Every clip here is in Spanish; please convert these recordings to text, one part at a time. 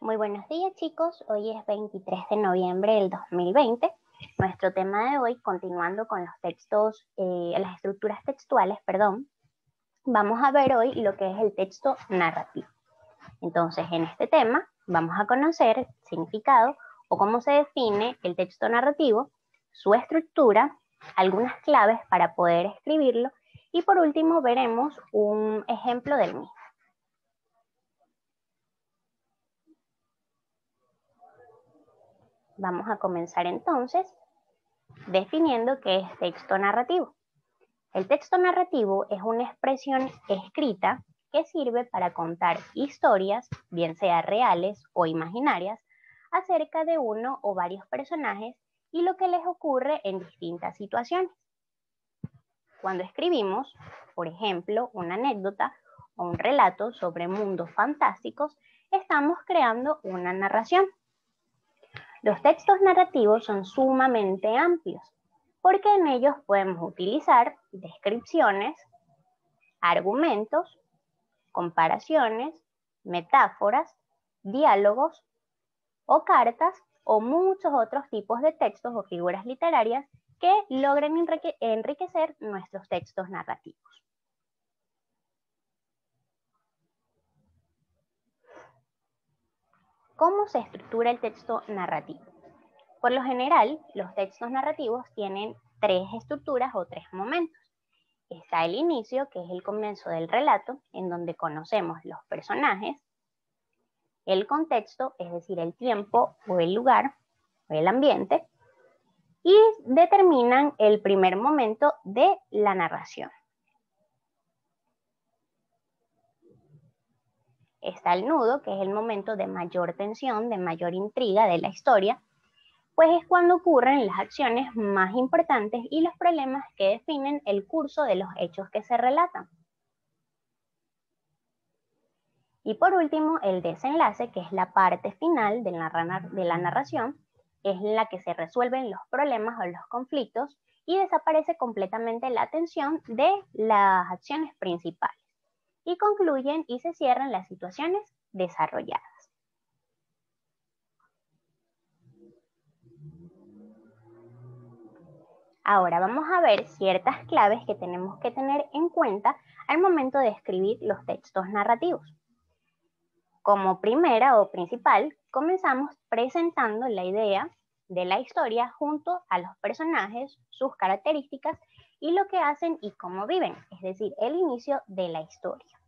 Muy buenos días, chicos. Hoy es 23 de noviembre del 2020. Nuestro tema de hoy, continuando con los textos, las estructuras textuales, vamos a ver hoy lo que es el texto narrativo. Entonces, en este tema vamos a conocer el significado o cómo se define el texto narrativo, su estructura, algunas claves para poder escribirlo y por último veremos un ejemplo del mismo. Vamos a comenzar entonces definiendo qué es texto narrativo. El texto narrativo es una expresión escrita que sirve para contar historias, bien sea reales o imaginarias, acerca de uno o varios personajes y lo que les ocurre en distintas situaciones. Cuando escribimos, por ejemplo, una anécdota o un relato sobre mundos fantásticos, estamos creando una narración. Los textos narrativos son sumamente amplios, porque en ellos podemos utilizar descripciones, argumentos, comparaciones, metáforas, diálogos o cartas o muchos otros tipos de textos o figuras literarias que logren enriquecer nuestros textos narrativos. ¿Cómo se estructura el texto narrativo? Por lo general, los textos narrativos tienen tres estructuras o tres momentos. Está el inicio, que es el comienzo del relato, en donde conocemos los personajes, el contexto, es decir, el tiempo o el lugar o el ambiente, y determinan el primer momento de la narración. Está el nudo, que es el momento de mayor tensión, de mayor intriga de la historia, pues es cuando ocurren las acciones más importantes y los problemas que definen el curso de los hechos que se relatan. Y por último, el desenlace, que es la parte final de la narración, es en la que se resuelven los problemas o los conflictos y desaparece completamente la tensión de las acciones principales. Y concluyen y se cierran las situaciones desarrolladas. Ahora vamos a ver ciertas claves que tenemos que tener en cuenta al momento de escribir los textos narrativos. Como primera o principal, comenzamos presentando la idea de la historia junto a los personajes, sus características y lo que hacen y cómo viven, es decir, el inicio de la historia.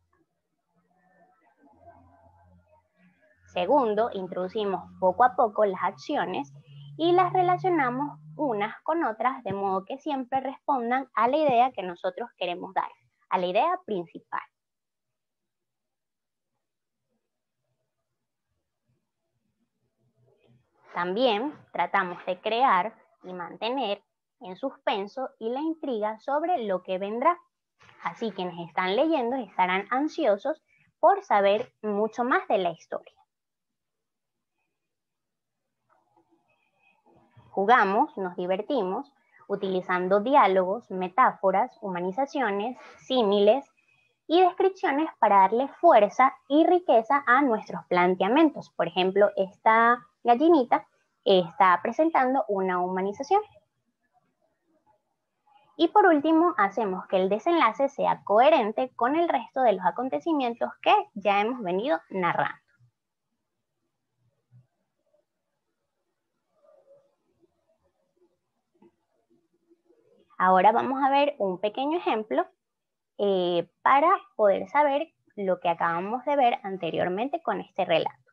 Segundo, introducimos poco a poco las acciones y las relacionamos unas con otras de modo que siempre respondan a la idea que nosotros queremos dar, a la idea principal. También tratamos de crear y mantener en suspenso y la intriga sobre lo que vendrá. Así quienes están leyendo estarán ansiosos por saber mucho más de la historia. Jugamos, nos divertimos, utilizando diálogos, metáforas, humanizaciones, símiles y descripciones para darle fuerza y riqueza a nuestros planteamientos. Por ejemplo, esta gallinita está presentando una humanización. Y por último, hacemos que el desenlace sea coherente con el resto de los acontecimientos que ya hemos venido narrando. Ahora vamos a ver un pequeño ejemplo para poder saber lo que acabamos de ver anteriormente con este relato.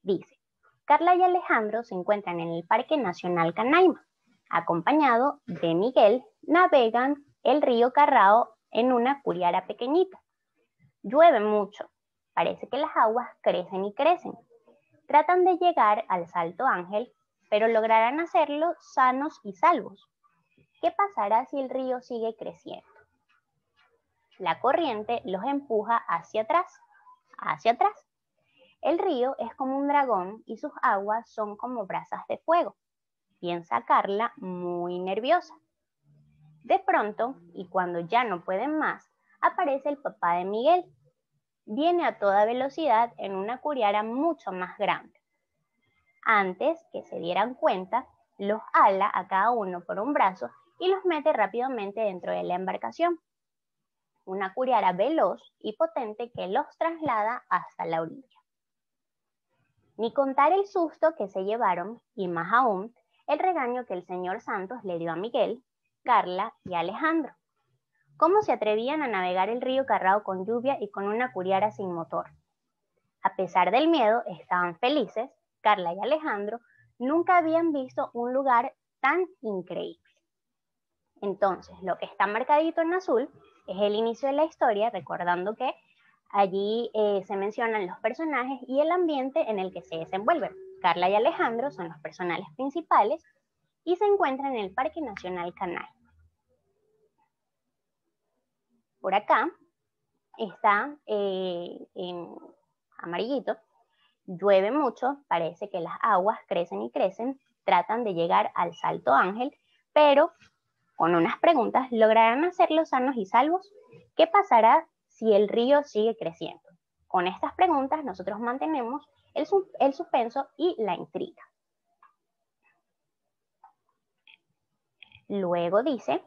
Dice, Carla y Alejandro se encuentran en el Parque Nacional Canaima. Acompañado de Miguel, navegan el río Carrao en una curiara pequeñita. Llueve mucho. Parece que las aguas crecen y crecen. Tratan de llegar al Salto Ángel, pero lograrán hacerlo sanos y salvos. ¿Qué pasará si el río sigue creciendo? La corriente los empuja hacia atrás, hacia atrás. El río es como un dragón y sus aguas son como brasas de fuego. Piensa Carla muy nerviosa. De pronto, y cuando ya no pueden más, aparece el papá de Miguel. Viene a toda velocidad en una curiara mucho más grande. Antes que se dieran cuenta, los ala a cada uno por un brazo y los mete rápidamente dentro de la embarcación. Una curiara veloz y potente que los traslada hasta la orilla. Ni contar el susto que se llevaron, y más aún, el regaño que el señor Santos le dio a Miguel, Carla y Alejandro. ¿Cómo se atrevían a navegar el río Carrao con lluvia y con una curiara sin motor? A pesar del miedo, estaban felices. Carla y Alejandro nunca habían visto un lugar tan increíble. Entonces, lo que está marcadito en azul es el inicio de la historia, recordando que allí se mencionan los personajes y el ambiente en el que se desenvuelven. Carla y Alejandro son los personajes principales y se encuentran en el Parque Nacional Canaima. Por acá está en amarillito, llueve mucho, parece que las aguas crecen y crecen, tratan de llegar al Salto Ángel, pero con unas preguntas, ¿lograrán hacerlos sanos y salvos? ¿Qué pasará si el río sigue creciendo? Con estas preguntas nosotros mantenemos el suspenso y la intriga. Luego dice,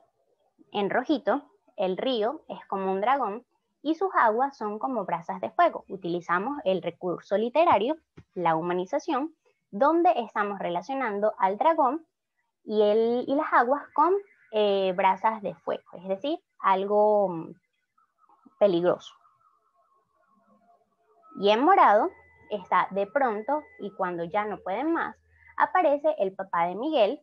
en rojito, el río es como un dragón y sus aguas son como brasas de fuego. Utilizamos el recurso literario, la humanización, donde estamos relacionando al dragón y las aguas con brasas de fuego, es decir, algo peligroso. Y en morado está de pronto y cuando ya no pueden más, aparece el papá de Miguel,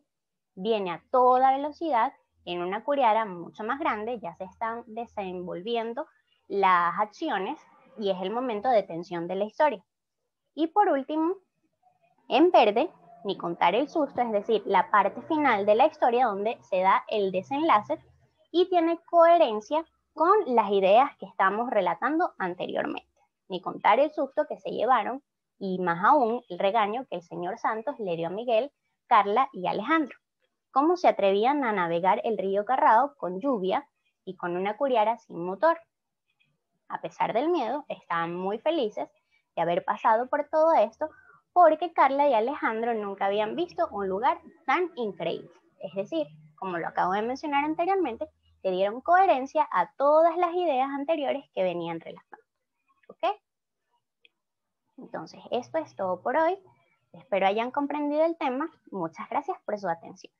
viene a toda velocidad en una curiara mucho más grande, ya se están desenvolviendo las acciones y es el momento de tensión de la historia. Y por último, en verde, ni contar el susto, es decir, la parte final de la historia donde se da el desenlace y tiene coherencia con las ideas que estamos relatando anteriormente. Ni contar el susto que se llevaron y más aún el regaño que el señor Santos le dio a Miguel, Carla y Alejandro. Cómo se atrevían a navegar el río Carrao con lluvia y con una curiara sin motor. A pesar del miedo, estaban muy felices de haber pasado por todo esto porque Carla y Alejandro nunca habían visto un lugar tan increíble. Es decir, como lo acabo de mencionar anteriormente, le dieron coherencia a todas las ideas anteriores que venían relatando. ¿Ok? Entonces, esto es todo por hoy. Espero hayan comprendido el tema. Muchas gracias por su atención.